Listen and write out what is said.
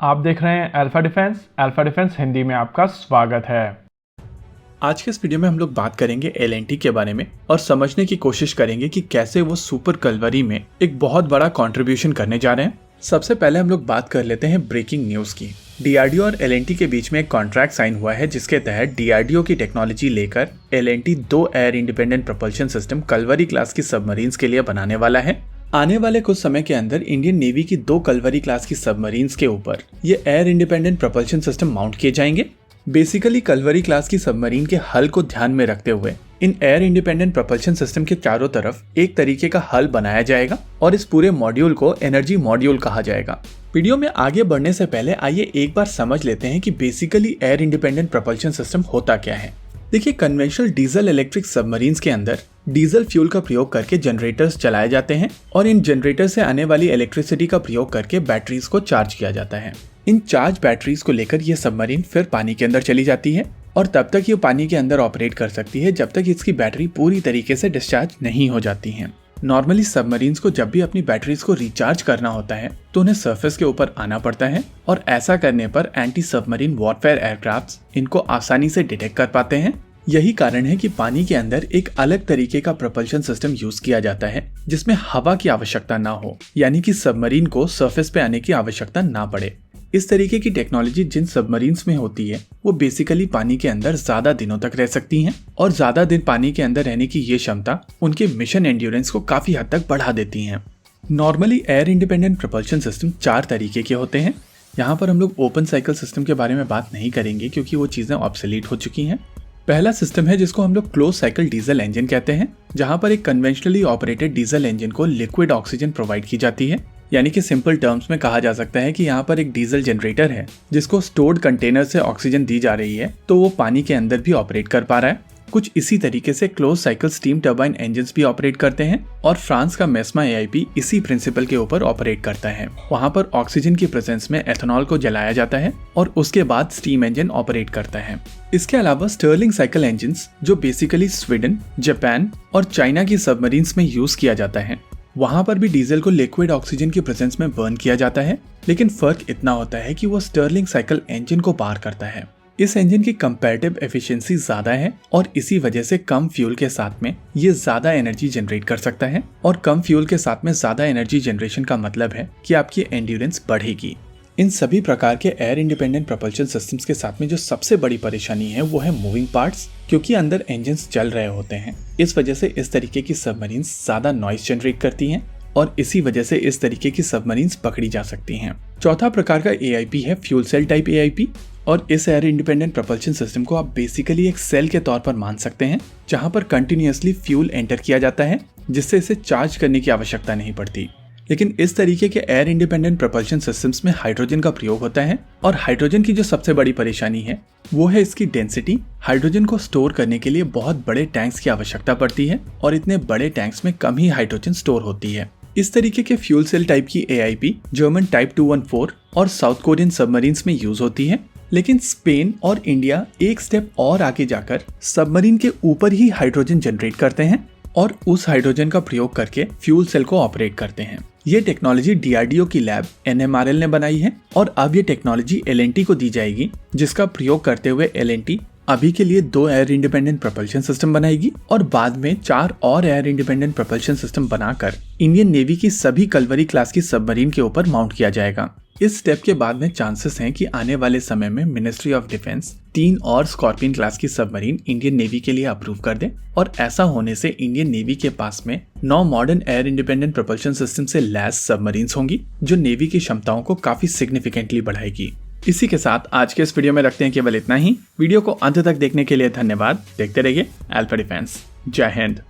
आप देख रहे हैं अल्फा डिफेंस हिंदी में आपका स्वागत है। आज के इस वीडियो में हम लोग बात करेंगे एल&टी के बारे में और समझने की कोशिश करेंगे कि कैसे वो सुपर कलवरी में एक बहुत बड़ा कंट्रीब्यूशन करने जा रहे हैं। सबसे पहले हम लोग बात कर लेते हैं ब्रेकिंग न्यूज की। डीआरडीओ और एल&टी के बीच में एक कॉन्ट्रैक्ट साइन हुआ है जिसके तहत डीआरडीओ की टेक्नोलॉजी लेकर L and T 2 air independent propulsion system Kalvari class की सबमरीन्स के लिए बनाने वाला है। आने वाले कुछ समय के अंदर इंडियन नेवी की 2 कलवरी क्लास की सबमरीन्स के ऊपर ये air independent propulsion system mount किए जाएंगे। बेसिकली कलवरी क्लास की सबमरीन के हल को ध्यान में रखते हुए in air independent propulsion system के चारों तरफ एक तरीके का हल बनाया जाएगा और इस पूरे मॉड्यूल को एनर्जी मॉड्यूल कहा जाएगा। वीडियो में आगे बढ़ने से पहले आइए एक बार समझ लेते हैं कि basically air independent propulsion system होता क्या है। देखिए, कन्वेंशनल डीजल इलेक्ट्रिक सबमरीन्स के अंदर डीजल फ्यूल का प्रयोग करके जनरेटर्स चलाए जाते हैं और इन जनरेटर से आने वाली इलेक्ट्रिसिटी का प्रयोग करके बैटरीज को चार्ज किया जाता है। इन चार्ज बैटरीज को लेकर ये सबमरीन फिर पानी के अंदर चली जाती है और तब तक ये पानी के अंदर ऑपरेट कर सकती है जब तक इसकी बैटरी पूरी तरीके से डिस्चार्ज नहीं हो जाती है। नॉर्मली सबमरीन्स को जब भी अपनी बैटरीज को रिचार्ज करना होता है तो उन्हें सरफेस के ऊपर आना पड़ता है और ऐसा करने पर एंटी सबमरीन वॉरफेयर एयरक्राफ्ट्स इनको आसानी से डिटेक्ट कर पाते हैं। यही कारण है कि पानी के अंदर एक अलग तरीके का प्रोपल्शन सिस्टम यूज किया जाता है जिसमें हवा की आवश्यकता ना हो, यानी कि सबमरीन को सरफेस पे आने की आवश्यकता ना पड़े। इस तरीके की टेक्नोलॉजी जिन सबमरीन्स में होती है वो बेसिकली पानी के अंदर ज्यादा दिनों तक रह सकती हैं और ज्यादा दिन पानी के अंदर रहने की ये क्षमता उनके मिशन एंड्योरेंस को काफी हद तक बढ़ा देती हैं। Normally air independent propulsion system 4 तरीके के होते हैं। यहाँ पर हम लोग ओपन साइकिल सिस्टम के बारे में बात नहीं करेंगे क्योंकि वो चीजें ऑब्सोलीट हो चुकी हैं। पहला सिस्टम है जिसको हम लोग क्लोज साइकिल डीजल इंजन कहते हैं, जहां पर एक कन्वेंशनली ऑपरेटेड डीजल इंजन को लिक्विड ऑक्सीजन प्रोवाइड की जाती है। यानी कि सिंपल टर्म्स में कहा जा सकता है कि यहाँ पर एक डीजल जनरेटर है जिसको स्टोर्ड कंटेनर से ऑक्सीजन दी जा रही है तो वो पानी के अंदर भी ऑपरेट कर पा रहा है। कुछ इसी तरीके से close cycle steam turbine engines भी ऑपरेट करते हैं और फ्रांस का मेस्मा एआईपी इसी प्रिंसिपल के ऊपर ऑपरेट करता है। वहाँ पर ऑक्सीजन की प्रेजेंस में एथेनॉल को जलाया जाता है और उसके बाद स्टीम इंजन ऑपरेट करता है। इसके अलावा स्टर्लिंग साइकिल इंजन्स जो बेसिकली स्वीडन, जापान और चाइना की सबमरीन्स में यूज किया जाता है, वहां पर भी डीजल को लिक्विड ऑक्सीजन की प्रेजेंस में बर्न किया जाता है, लेकिन फर्क इतना होता है कि वो स्टर्लिंग साइकिल इंजन को पार करता है। इस इंजन की कंपैरेटिव एफिशिएंसी ज्यादा है और इसी वजह से कम फ्यूल के साथ में ये ज्यादा एनर्जी जनरेट कर सकता है और कम फ्यूल के साथ में ज्यादा एनर्जी जनरेशन का मतलब है कि आपकी एंड्योरेंस बढ़ेगी। इन सभी प्रकार के एयर इंडिपेंडेंट प्रोपल्शन सिस्टम्स के साथ में जो सबसे बड़ी परेशानी है वो है मूविंग पार्ट्स, क्योंकि अंदर इंजन्स चल रहे होते हैं। इस वजह से इस तरीके की सबमरीन्स ज्यादा नॉइस जनरेट करती हैं और इसी वजह से इस तरीके की सबमरीन्स पकड़ी जा सकती हैं। चौथा प्रकार का एआईपी है फ्यूल सेल टाइप एआईपी और इस एयर इंडिपेंडेंट प्रोपल्शन सिस्टम को आप बेसिकली एक सेल के तौर पर मान सकते हैं जहां पर कंटिन्यूअसली फ्यूल एंटर किया जाता है जिससे इसे चार्ज करने की आवश्यकता नहीं पड़ती। लेकिन इस तरीके के एयर इंडिपेंडेंट प्रोपल्शन सिस्टम्स में हाइड्रोजन का प्रयोग होता है और हाइड्रोजन की जो सबसे बड़ी परेशानी है वो है इसकी डेंसिटी। हाइड्रोजन को स्टोर करने के लिए बहुत बड़े टैंक्स की आवश्यकता पड़ती है और इतने बड़े टैंक्स में कम ही हाइड्रोजन स्टोर होती है। इस तरीके के फ्यूल सेल टाइप की एआईपी जर्मन टाइप 214 और साउथ कोरियन सबमरीन्स में यूज होती है, लेकिन स्पेन और इंडिया एक स्टेप और आगे जाकर सबमरीन के ऊपर ही हाइड्रोजन जनरेट करते हैं और उस हाइड्रोजन का प्रयोग करके फ्यूल सेल को ऑपरेट करते हैं। ये टेक्नोलॉजी डीआरडीओ की लैब एनएमआरएल ने बनाई है और अब ये टेक्नोलॉजी एल&टी को दी जाएगी, जिसका प्रयोग करते हुए एल&टी अभी के लिए 2 एयर इंडिपेंडेंट प्रोपल्शन सिस्टम बनाएगी और बाद में 4 और एयर इंडिपेंडेंट प्रोपल्शन सिस्टम बनाकर इंडियन नेवी की सभी कलवरी क्लास की सबमरीन के ऊपर माउंट किया जाएगा। इस स्टेप के बाद में चांसेस हैं कि आने वाले समय में मिनिस्ट्री ऑफ डिफेंस 3 और स्कॉर्पियन क्लास की सबमरीन इंडियन नेवी के लिए अप्रूव कर दे और ऐसा होने से इंडियन नेवी के पास में 9 modern air independent propulsion system से लैस सबमरीन्स होंगी जो नेवी की क्षमताओं को काफी सिग्निफिकेंटली बढ़ाएगी। इसी के साथ आज के इस वीडियो में रखते हैं केवल इतना ही। वीडियो को अंत तक देखने के लिए धन्यवाद। देखते रहिए अल्फा डिफेंस। जय हिंद।